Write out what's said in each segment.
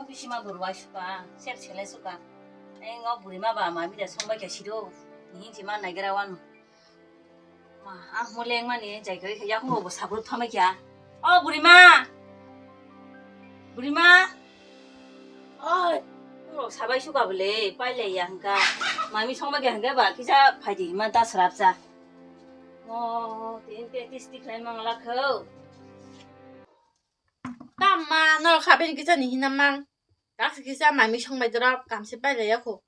비시마 보러와 수가 셋 첼레 수가 앵어 부리마바 마비다 송바게 시도 니히지만 나게라완 마 몰랭만이 자이거 야홍고 뭐 사부로 타마기야 부리마 사바이 수가 볼래 빨래 양가 마미 송바게 한가 봐 기사 파지만 다 서랍자 땡땡 티스티 클라이망 라커 Tama, nó khá bên cái chân này nằm mang. Các cái xa mày mới xong mày đó cảm xúc bay lấy aku.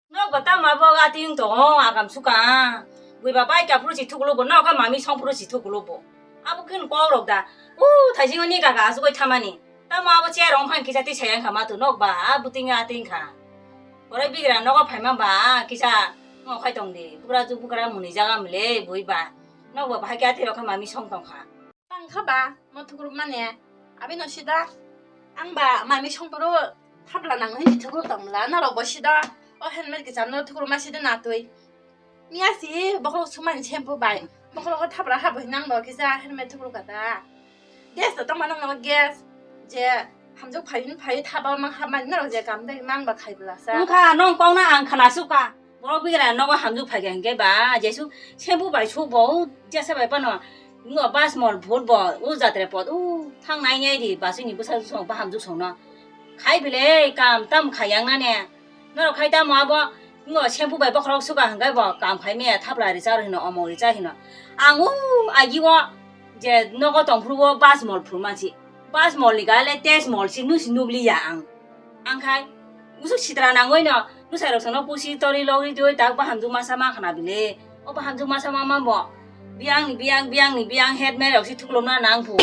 nó có ta mà bao cái tiếng đó cảm xúc cả vì bà bay cả phụ chỉ thuộc lốp nó cái mà mình xong phụ chỉ thuộc lốp 뭐 그건 ቋ로 없다 다시 언니 가가 수고 타마니 ta mà bao che rong phan kisa ti chayang khama tu nok ba butinga tingkha ore bigra noka phaima ba kisa ngo khai tong de bukra muni jaga mle boiba nok ba bhagya thero khama mi song tong kha Tăng khá bà, nó thuộc lốp mà nè. À bên nó xí đó. Anh bà mày mới xong bro thắp là nắng hết thuộc lốp tổng là nó đâu có xí đó. Hẹn mấy cái chân nó thuộc lốp mà xí đó nào tuổi. Mía xí, bác lúc xuân xem bố bài. Bác lúc có thắp là hấp năng đó cái ra hẹn mấy thuộc lốp cả ta. Gas tao mà năng gas. Giờ ham dục phải thắp bao mang ham nó rồi giờ cảm thấy mang bà khai bla sa. kha nong kong na ang khana suka boro bigra no ham ju phai gen ge ba jesu chebu bai chu bo ja sa bai pa no ngo ba small vote bo u ja tre pot thang nai ngai di ba sini bu sa song ba ham ju song no khai bile kam tam khayang na ne no khai ta ma bo ngo chebu bai ba khro suka hang ga bo kam khai me thap la ri sa ri no omo ri cha hi no angu agi wo je no ko tong phru bo ba small phru ma chi ba small li ga le te small si nu bli ya ang khai usuk sidra nangoi no nu sai ro sono pusi tori lori doi tak ba ham ju ma sama khana bile o ba ham ju ma sama ma bo biang head me ro si thuklom na nang phu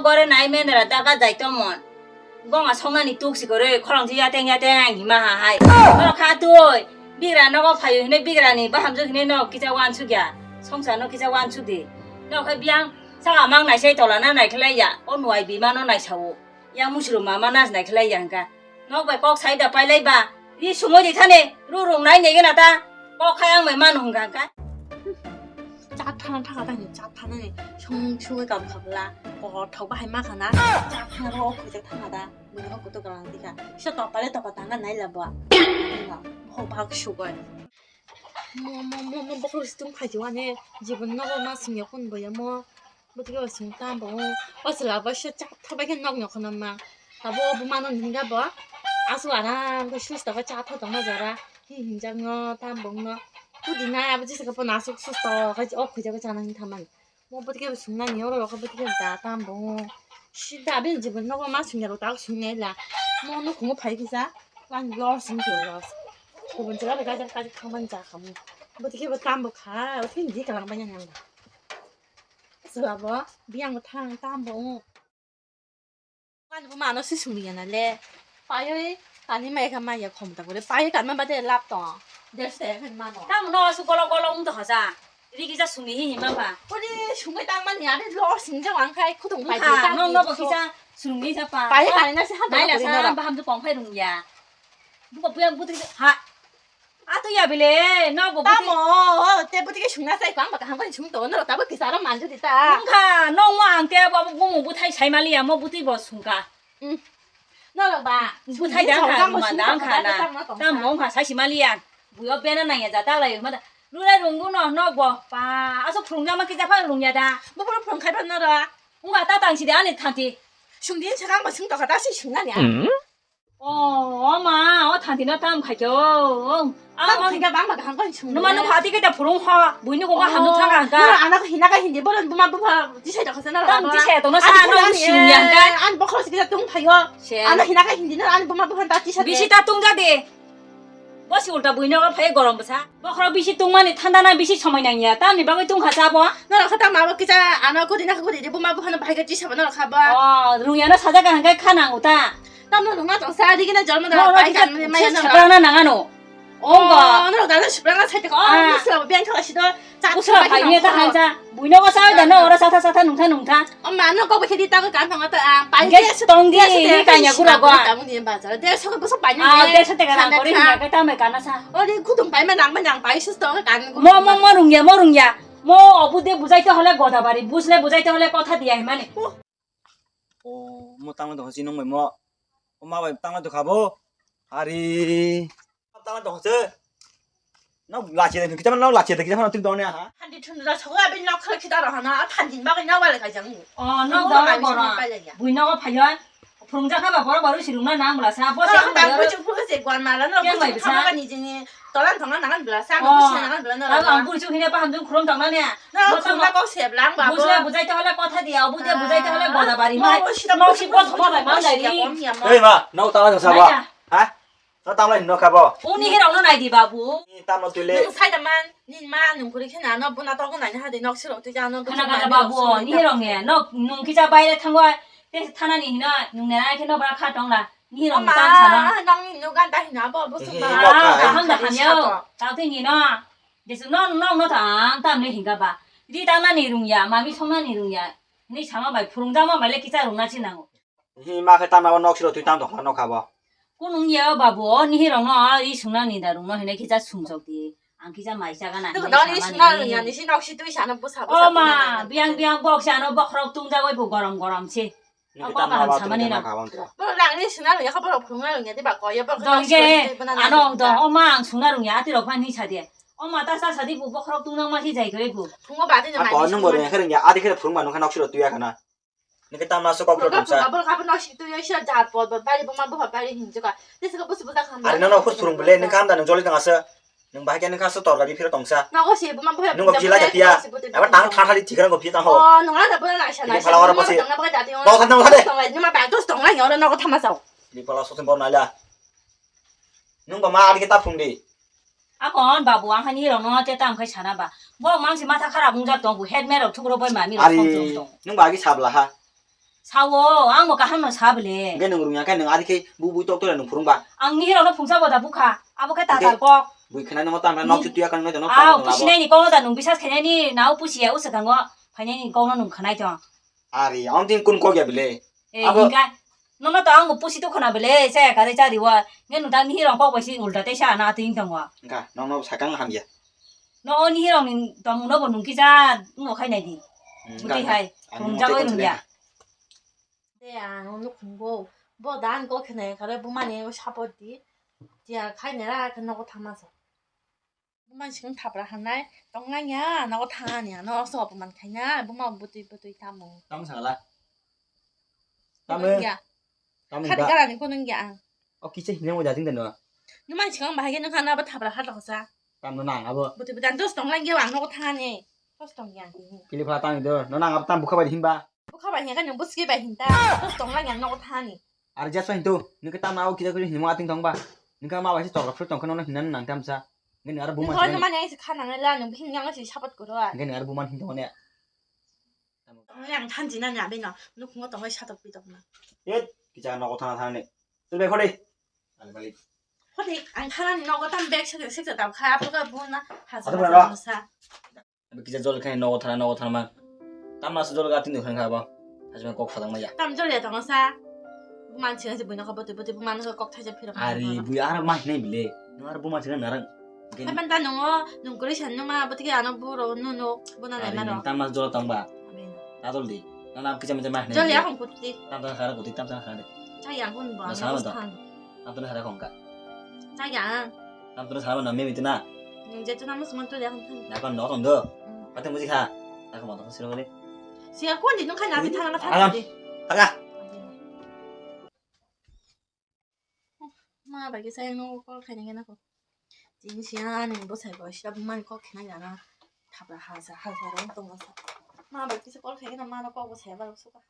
gore nai me ra ta ka dai to mon gong a song na ni tuk si gore khorang ji ya teng hi ma ha hai ro kha toi bigra no ko phai ne bigra ni ba ham ju ne no ki ja wan chu kya song sa no ki ja wan chu de no khai biang sa amang nai sei to la na nai khlai ya o nuai bi ma no nai chau yang mu shiru ma ma na nai khlai yang ka no bai kok sai da pai lai ba ri sumoi di thane ru rong nai ne ge na ta kok khayang mai man hong gang ka 짜파는 타가다니 짜파는 형충을 감각라 더가 할 만하나 짜파로 그저 타가다 뭐가 것도 그런데가 시도 빨리 더 당간 나이라 봐 호박 슈거 뭐 먹을 수 있는 가지와네 집은 너가 맛있는 건 뭐야 뭐 어떻게 왔으면 땀뭐 어슬라 버시 짜파밖에 넣는 마 나보 부만은 인가 봐 아수 알아 그 슈스다가 짜파 정말 잘아 힘장어 땀먹너 Pudina aja sih kapan masuk susto kerja ke sana taman mau pergi ke sungai ni orang pergi ke datang bong sudah abis jebol no masuk nyaro tak sungai lah mau no kamu pergi sa kan los sendiri los kemudian jaga kaji kamu kamu pergi ke tambok ha pergi di kalang banyak yang selama biang utang tambok kan mana sih sungai le pakai tadi mereka mah ya kamu tak boleh pakai kan mana ada laptop tam no su golo ungdo haza ri giza sumi hi ma ba 우리 중국 땅만 야래 로 진짜 왕khai 구동 pai ta no no giza sumi sa pa pai ka na se ha nai la sa ba ham ju pong phai rung ya bu ko buyang bu ti ha a to ya bile no bo bu ti mo te bu ti ke shungna sai kwang ba ka han ban chung do no ta bu ki sa ra man ju di ta kha no wang te ba bu mo bu thai chai ma li ya mo bu ti bo sung ka no lo ba bu thai dang kha ma dang kha na tam mong kha sai si ma li ya bu yo pe na na ya ja ta la yo ma da lu la rung gu no no bo pa a so phung ja ma ki ja pha rung ya da 뭐 그런 펑 khai ban na ra nga ta tang si de ani thang ti 슝딘 차가 뭐 충도 가다 시 슝나 냐 ma thang ti na tam khai jo 아 그러니까 막막 한건 충 no ma no pha ti ke ta phurong ha bu ni ko ga ham no thang 나 ka 안 하고 희나가 hin디 버는 뭐만 뭐파 디세다 가서 나 tam ti che to no sa no shung yang ka 안 먹을 수 있게 동 파요 안 희나가 hin디는 안 뭐만 뭐한 다 디세 bisi ta tung ja de basi ulta buino ka phai gorom basa bokhro bisi tung mani thanda na bisi somai nang ya tam ni ba tung kha sa bo 너 가다 마버 기자 안 하고 디나 하고 디리 뭐만 뭐하는 바이가 디세 너 가봐 rung ya na saja ka hang kai khana uta 땀도 농가 좀 싸디기는 젊은 no 바이 kita 간 마야 너 chaprana nang ano onga 너 나는 슈브랑아 살 때가 무슨 벤처가 시도 자 usra phai ni ta hang ja buino ka sa da no ora sa tha nung tha 엄마 너 거기 헤디 따고 간탕 왔다 아 바이 ge tong di ni ka nya gura go 따문이 맞아 내가 저거 무슨 바이 de sa te ka na kori ni ka ta me kana sa 어디 구동 바이만 낭만 양 바이 시스터 간 mo rung ya mo obu de bujai to hole goda bari busle bujai to hole kotha dia hi mane mo tang do hasi nong mai mo 엄마 왜 땅만도 가보 아리 땅만도 가서 너 라치에 그자만 너 라치에 그자만 어떻게 너네 하 한디 춘다 저거 bên nó khơi 기다려 하나 탄진 막이 나와래 가장 너가 봐라 부인나가 파연 풍자가 봐라 바로 시rum나 나무라 사 버스 나 당부 부세 관마라 너 부지 타가 니지니 떠란 동안 나간 불라 사고 부시 나간 불라 나가 안 부지 그냥 봐 한두 그럼 당나네 너 정말 꼭 셉랑 봐 무슨 부자이 때 할래 거 타디야 부자 부자이 때 할래 뭐다 말이 마 먹시 거 도마가 만다리 에이 마너 땅만 더 사봐 아? 너 땅만 너 가봐 오니 해랑 너 나이디 바부 이 땅만 둘래 너 사이다만 니마 너 그렇게 나너 보나 떠고 나냐 하데 너 싫어 어떻게 안 하나 가자 바부 니 해랑 해너 기자 바이레 탄거 때 타나니 히나 눈내나 이렇게 너 봐라 카동라 니 해랑 땅 사나 너 누가 다 히나 봐 무슨 말 한다 하며 다등이나 그래서 너 땅에 hin가 봐 니 땅나니 이룽야 마미 성나니 이룽야 니 장아 말 푸릉자마 말레 기자 롱나지 나고 이마 그 땅만 너 싫어 두 땅도 너 가봐 꼬농이야 바보 니 해랑 너이 성나니다 롱너 해내 기자 숭적디 안 기자 마이자가 나 너니 신나느냐 니 신혹시 또 샤는 부사 엄마 비앙비앙 복샤노 버크럭 뚱자고 보 거럼거럼치 아빠가 한 사만이나 뭐랑니 신나느냐 가버려 풍나느냐 니 바꿔 여버 너 이게 안어 너 엄마 숭나룽야 아티로 판니 차디 엄마 따사 차디 부 버크럭 뚱낭 맛이 자이 그래 부 풍어 받으냐 아 거는 거래 그런 게 아디 그래 부른 만은 너 싫어 두야 하나 니 그 땅만 쏘고 그럴 좀 사. 가버 너시 또 여시야 자 빨리 보면 뭐 빨리 힘주가 그래서 그 무슨 부탁 한다 아니 너는 혹시 부른 불래 니 간다 너 졸리 당가서 너 바기는 가서 떠가리 필요 동사 나 혹시 보면 뭐 너 빌라 잡이야 아마 땅 타살이 지그런 거 비단 호 너가 보나 나샤나 팔아와라 보세요. 너가 보게 다디 너 산다고 하래 니마 바도 동랑 여러 너가 타마서 니 팔아 소신 번 날라 너가 마 아리게 따풍디 아건 바보 안 하니 이런 너 때땅 그 차나 봐뭐 망치 마타 카라 봉자 동부 헤드메로 투그로 볼 마미로 아리 너 바기 sabla ha 사워 앙뭐가 한번 사블래 nge nung runya kan nung adi ke bu tok to la nung purung ba 앙니 히로는 풍사보다 부카 아보카 따달고 bu khana no ta no chu tuya kan no no 아 부시네니 거다 농비사 캐냐니 나우 부시야 우스간 거 파냐니 거는 농 카나이죠 ari auntin kun ko gya bile 에 그러니까 너나 또 앙고 부시도 카나 블래 세 가리 자리와 내는 당 히로 거 버시 울다 대샤 나 띵던 거 nga no no sakang ham ya 너 언니 히로는 너무 너버 농기자 뭐 카이나디 우리 하이 공자고 이런야 네야 오늘 공부 뭐난 거 그네 그래 뭐만이 샤버디 디야 카이네라 그나고 담아서 뭐만 지금 답을 하나 똥랑이야 나고 타냐 너 수업만 카냐 뭐만 부뚜이 담어 tam sala tam 야 tam 카디가라니 고는 게 o ki che ne mo ja ting den no 너만 지금 말하기는 하나 봐 답을 하라고 사 tam no nang abo 부뚜이 난 도스 똥랑이 왕 나고 타니 도스 똥이야 kili pha tam do no nang ab tam bu kha ba hin ba 부카바 얘가 너무 쓰게 봐 힌다 도스 똥랑이 안 나고 타니 ari ja so hin tu ni ka tam na o ki ja ko hin mo ating tong ba ni ka ma ba si tok ra tong kan no hin nan nang tam sa nge ni ara bu man 너는 만약에 가능하라 너 힘량을 샤벗 거라 nge ni ara bu man hin tong ne 똥랑 탄지나냐 아베나 너 공거 똥을 샤덥 비덥나 ye ki ja no ko thana thana ne tu be khori al balik 호디 안 타라니 너가 담백 색색 담 카프가 뭐나 하자 어디 봐라. 하자 ki ja jol kan no ko thana ma tam na su jol ga tin du kan ga ba 하지만 꼭 받은 거야 땀절이야 동사 부만 지금서 보이나가 보드 부만 꼭 타자 필요 ari bu ara ma ne bile no ara bu ma chigan narang 한번 다 농어 농그리 샨노마 어떻게 안 오브로 노노 보나 내 말어 tam mas jol tang ba 아멘 na jol di na nam kicha ma ne 절이야 한 곳이 tam ta khara ko ti tam ta khara 자양 군 봐. tam ta khara kon ka 자양 tam ta khara na me mitina 이제 또 남은 수만 또 내가 한 na kon no tong do pateng mu kha na ko ma to siro le 시가 꼰디 농 칸이 앞에 타는 거 타지 aga 마 바기 사용 거 그냥 해나 거 진시하는 뭐 살고 시합만 거 그냥 하나 답을 하자로 동가서 마 바기서 거 그냥 마나 거고 제발 수가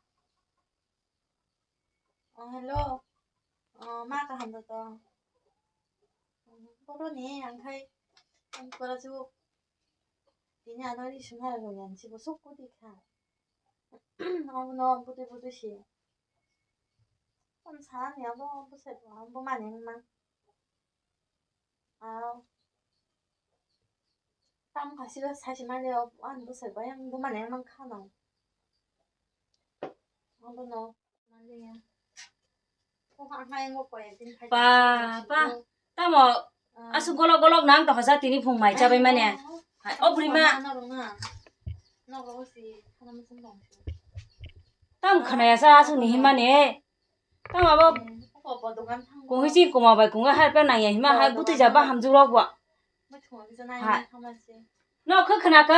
헬로 마가 한다 더 그러니 안 가이 안 그래가지고 니네 안 어디 심하려고 그냥 집어 속고디 가 너 부들부들시 좀 사람이야 뭐 무슨 뭐만 행만 땀 가시가 사지 말래요 안 무슨 뭐야 뭐만 행만 카나 너 말래야 뭐한 하인 거 거야 빠 따뭐 아수 골럭골럭 낭 더하자 티니 풍마이 잡이 마네 어브리마 너 그것이 하나 무슨 거 땅 커나야사 아수 니 힘마네 땅 아버 거 동안 탕. 공희지 고마워 공가 할 빼나 야 희마 할 부터 잡아 함주라고 뭐 좋아하잖아. 하나씩. 너 그 그나그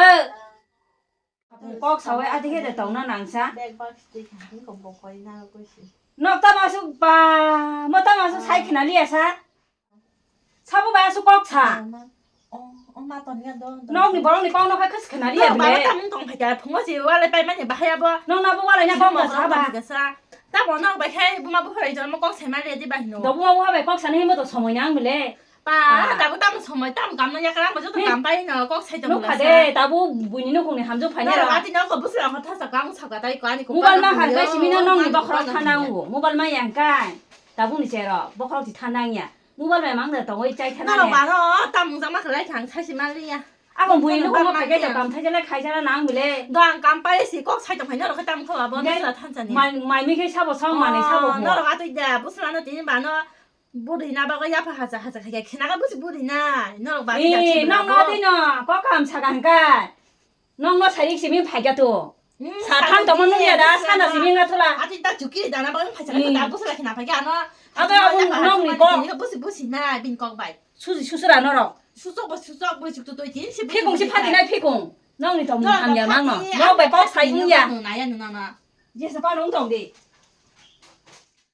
꼭 사회 아디게 돼 동나 낭사 백박스틱 한 거 먹고 있나 것이. 너 따마수 바뭐 따마수 사이키나 리아사 사부 바야수 꼭 사. 엄마 돈이야 너. 너 니 버랑 니 ป้อง 너 할 크스 그나 리아 bà 그래. tâm tổng phải trả phúng có gì qua lại bay mấy nhà bà hay bơ. 너 나보 와라 냐 ป้อง 사 봐. ta bỏ nó bài khai bố mà bố phải cho nó con xe máy đi bài nó. 너 보고 와 봐. 꼭 사는 힘도 소모냥 그래. bà ta có tâm xong rồi tâm cảm nó ya cái mà cho tôi cảm bay nó con xe 너 가대 나보 부인이는 공네 함주 nó là 파냐라. cái thì nó có bút là thật sự cảm sao cả đây có anh cũng. 모발만 할 것이 미나 넌니 버커럭 타나고 모발만 양간 나보니 제로 버커럭 타나냐. 모발만 망다 동의 짜이 nó là 타나네. bà nó tâm rằng mắc lại thằng thay xe máy đi à. 아고 부인은 공가 파게 저 감타잖아 가이잖아 낭 그래. đoàn cảm bay xí con xe tổng phải nó là cái tâm không à bố nó là thanh trần. 마이 미게 사보 성만에 사보 nó là cái tôi giờ bút là nó tiếng bà nó bút thì na bà cái giáp 하자 cái khi nào bút bút thì na nó là bà thì 이 넌어디너 꽉감 차간가 넌어 사릭시민 발견도 사탄 도모는야다 사나 시민 같으라 아직 딱 죽기 나 봐서 파자 나 무슨 이렇게 나빠게 안 와. 이거 무슨 나 빈거 봐. 수술 안 하러 수석 뭐 죽도 또 있지. 피공시 파티나 피공 넌이 좀 한게 망어 너왜 꼭 사이냐 나야 누나나. 이제서 봐 농동디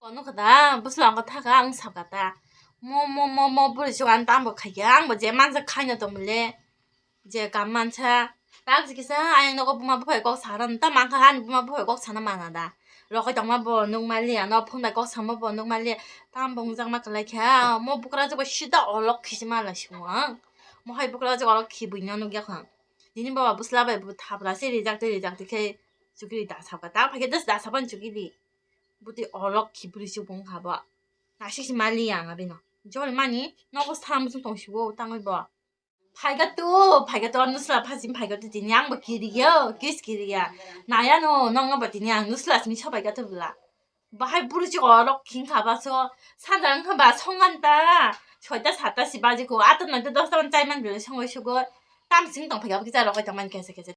어느 거다 무슨 안 거다가 안 사가다. 뭐 부르시고 안 담보 가양 뭐 제만서 카냐도 몰래. 이제 간만차 딱지기서 아니 너가 부마 보고 사람 딱 많고 한 부마 보고 사는 많아다. rồi 정말 뭐 농말리야 너 폰다 꼭 삼어 뭐 농말리야 다음 봉장 막 그렇게 뭐 부끄러지고 쉬다 얼럭히지 말라 시원 뭐 하이 부끄러지고 얼럭히 부인년 누가 한 니는 뭐 무슨 라베 뭐 타브라 세리작 이렇게 주기리 다 사가 딱 하게 됐어 나 사번 주기리 뭐디 얼럭히 부리시고 봉 가봐 나시시 말리야 나비너 이제 얼마니 너그 사람 무슨 동시고 땅을 봐 발gat도 누슬라 파진 발gat도 디냥 뭐 길이요 길이야 나야 너 너가 뭐 디냥 누슬라 지금 쳐 발gat도 몰라 뭐 할 부르지고 얼어 긴 가봐서 사장 가봐 성한다 저다 사다 씨바지고 아들 나도 너 선 짜이만 빌려 성을 쉬고 땀 싱동 발gat도 자라고 정말 계속